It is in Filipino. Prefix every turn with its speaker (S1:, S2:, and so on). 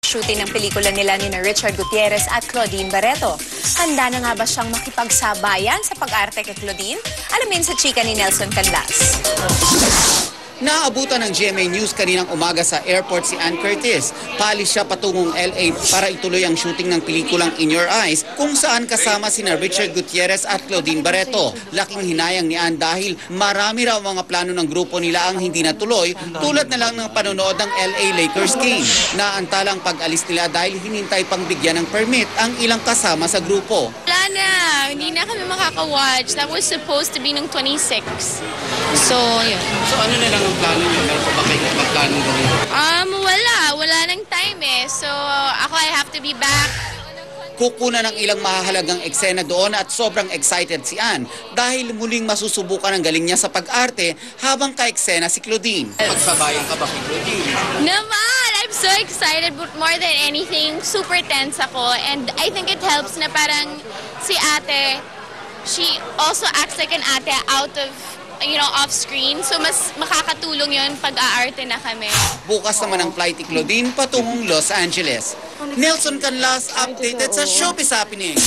S1: shooting ng pelikula nila ni Richard Gutierrez at Claudine Barreto. Handa na nga ba siyang makipagsabayan sa pag-arte kay Claudine? Alamin sa chika ni Nelson Canlas.
S2: Naabutan ng GMA News kaninang umaga sa airport si Ann Curtis. Paalis siya patungong LA para ituloy ang shooting ng pelikulang In Your Eyes kung saan kasama sina Richard Gutierrez at Claudine Barreto. Laking hinayang ni Ann dahil marami raw mga plano ng grupo nila ang hindi natuloy tulad na lang ng panonood ng LA Lakers game. Naantalang pag-alis nila dahil hinintay pang bigyan ng permit ang ilang kasama sa grupo.
S3: Wala na, hindi na kami makaka-watch. That was supposed to be nung 26. So, yun.
S2: So ano na lang ang plano niyo? Meron pa ba kayo magplano gawin?
S3: Wala nang time eh. So, ako I have to be back.
S2: Kukunan ng ilang mahahalagang eksena doon at sobrang excited si Ann dahil muling masusubukan ang galing niya sa pag-arte habang ka-eksena si Claudine. Pagsabayan ka ba kay Claudine?
S3: Naman! I'm so excited, but more than anything, super tense ako. And I think it helps na parang si ate, she also acts like an ate out of off-screen. So, mas makakatulong yun pag-aarte na kami.
S2: Bukas naman ang flight ni Claudine patungong Los Angeles. Nelson Canlas, updated sa Showbiz Happening.